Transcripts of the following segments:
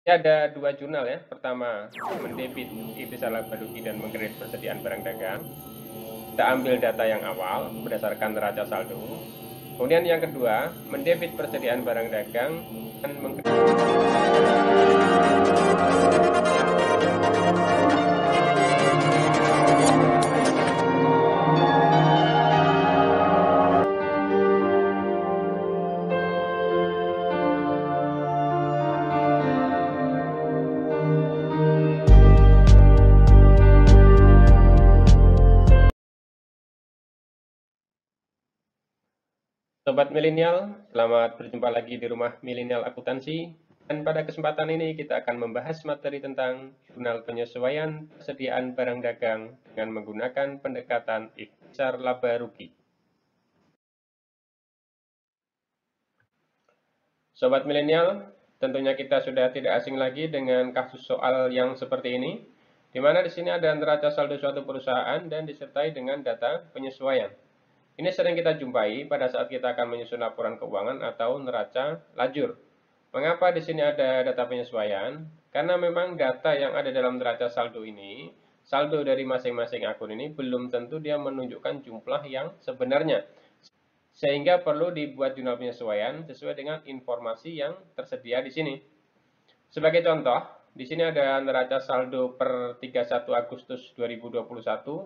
Ini ada dua jurnal ya. Pertama, mendebit ikhtisar laba rugi dan mengkredit persediaan barang dagang. Kita ambil data yang awal berdasarkan neraca saldo. Kemudian yang kedua, mendebit persediaan barang dagang dan mengkredit. Sobat milenial, selamat berjumpa lagi di rumah milenial akuntansi. Dan pada kesempatan ini kita akan membahas materi tentang jurnal penyesuaian persediaan barang dagang dengan menggunakan pendekatan ikhtisar laba rugi. Sobat milenial, tentunya kita sudah tidak asing lagi dengan kasus soal yang seperti ini, di mana di sini ada neraca saldo suatu perusahaan dan disertai dengan data penyesuaian. Ini sering kita jumpai pada saat kita akan menyusun laporan keuangan atau neraca lajur. Mengapa di sini ada data penyesuaian? Karena memang data yang ada dalam neraca saldo ini, saldo dari masing-masing akun ini belum tentu dia menunjukkan jumlah yang sebenarnya. Sehingga perlu dibuat jurnal penyesuaian sesuai dengan informasi yang tersedia di sini. Sebagai contoh, di sini ada neraca saldo per 31 Agustus 2021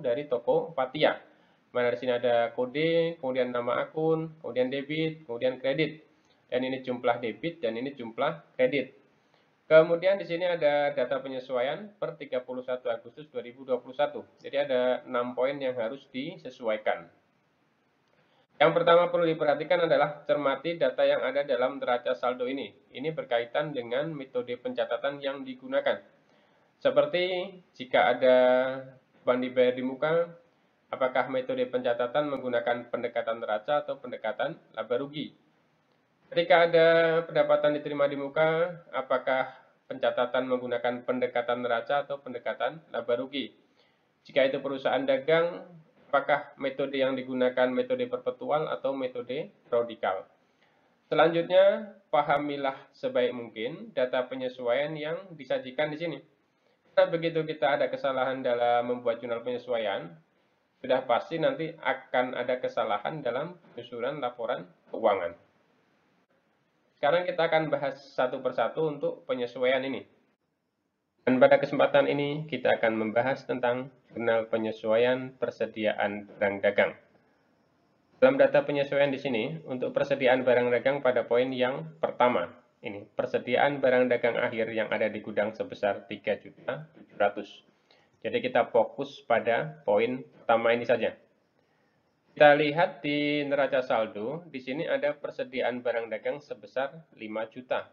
dari toko Fathia. Mana di sini ada kode, kemudian nama akun, kemudian debit, kemudian kredit. Dan ini jumlah debit dan ini jumlah kredit. Kemudian di sini ada data penyesuaian per 31 Agustus 2021. Jadi ada 6 poin yang harus disesuaikan. Yang pertama perlu diperhatikan adalah cermati data yang ada dalam neraca saldo ini. Ini berkaitan dengan metode pencatatan yang digunakan. Seperti jika ada beban dibayar di muka, apakah metode pencatatan menggunakan pendekatan neraca atau pendekatan laba rugi? Ketika ada pendapatan diterima di muka, apakah pencatatan menggunakan pendekatan neraca atau pendekatan laba rugi? Jika itu perusahaan dagang, apakah metode yang digunakan metode perpetual atau metode radikal? Selanjutnya, pahamilah sebaik mungkin data penyesuaian yang disajikan di sini. Karena begitu kita ada kesalahan dalam membuat jurnal penyesuaian, sudah pasti nanti akan ada kesalahan dalam penyusunan laporan keuangan. Sekarang kita akan bahas satu persatu untuk penyesuaian ini. Dan pada kesempatan ini kita akan membahas tentang jurnal penyesuaian persediaan barang dagang. Dalam data penyesuaian di sini, untuk persediaan barang dagang pada poin yang pertama, ini persediaan barang dagang akhir yang ada di gudang sebesar 3.700.000. Jadi kita fokus pada poin pertama ini saja. Kita lihat di neraca saldo, di sini ada persediaan barang dagang sebesar 5 juta.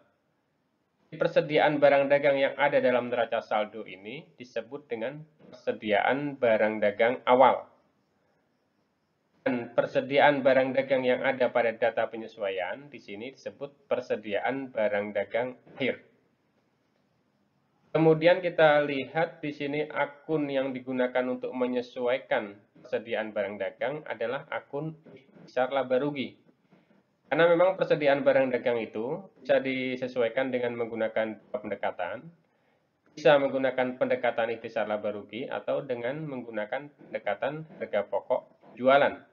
Persediaan barang dagang yang ada dalam neraca saldo ini disebut dengan persediaan barang dagang awal. Dan persediaan barang dagang yang ada pada data penyesuaian di sini disebut persediaan barang dagang akhir. Kemudian kita lihat di sini akun yang digunakan untuk menyesuaikan persediaan barang dagang adalah akun ikhtisar laba rugi. Karena memang persediaan barang dagang itu bisa disesuaikan dengan menggunakan pendekatan, bisa menggunakan pendekatan ikhtisar laba rugi atau dengan menggunakan pendekatan harga pokok jualan.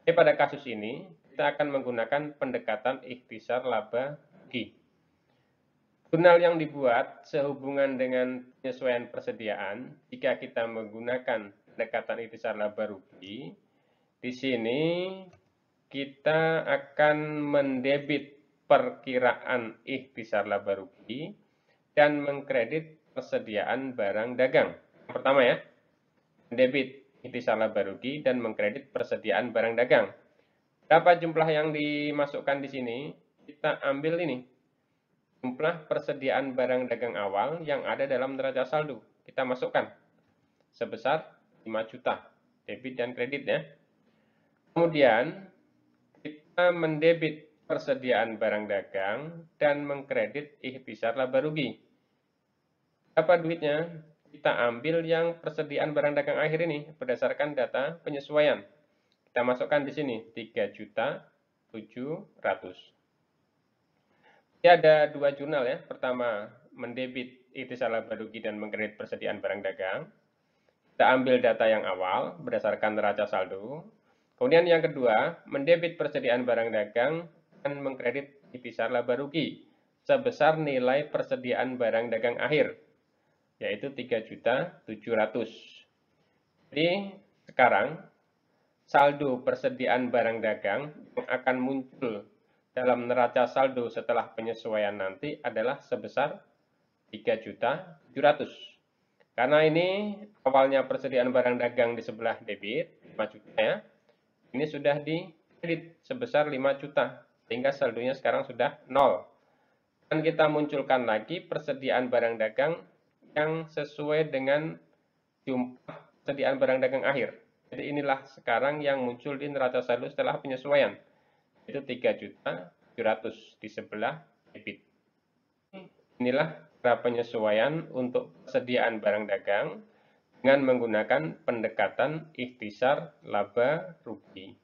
Jadi pada kasus ini kita akan menggunakan pendekatan ikhtisar laba rugi. Jurnal yang dibuat sehubungan dengan penyesuaian persediaan, jika kita menggunakan pendekatan ikhtisar laba rugi, di sini kita akan mendebit perkiraan ikhtisar laba rugi dan mengkredit persediaan barang dagang. Yang pertama ya, mendebit ikhtisar laba rugi dan mengkredit persediaan barang dagang. Berapa jumlah yang dimasukkan di sini? Kita ambil ini. Jumlah persediaan barang dagang awal yang ada dalam neraca saldo. Kita masukkan sebesar 5 juta debit dan kredit ya. Kemudian kita mendebit persediaan barang dagang dan mengkredit ikhtisar laba rugi. Berapa duitnya? Kita ambil yang persediaan barang dagang akhir ini berdasarkan data penyesuaian. Kita masukkan di sini 3.700.000. Ini ada dua jurnal ya. Pertama, mendebit ikhtisar laba rugi dan mengkredit persediaan barang dagang. Kita ambil data yang awal berdasarkan neraca saldo. Kemudian yang kedua, mendebit persediaan barang dagang dan mengkredit ikhtisar laba rugi sebesar nilai persediaan barang dagang akhir, yaitu 3.700.000. Jadi sekarang saldo persediaan barang dagang yang akan muncul dalam neraca saldo setelah penyesuaian nanti adalah sebesar 3.700.000. Karena ini awalnya persediaan barang dagang di sebelah debit 5 juta ya. Ini sudah di kredit sebesar 5 juta sehingga saldonya sekarang sudah 0. Dan kita munculkan lagi persediaan barang dagang yang sesuai dengan jumlah persediaan barang dagang akhir. Jadi inilah sekarang yang muncul di neraca saldo setelah penyesuaian, yaitu 3.700.000 di sebelah debit. Inilah cara penyesuaian untuk persediaan barang dagang dengan menggunakan pendekatan ikhtisar laba rugi.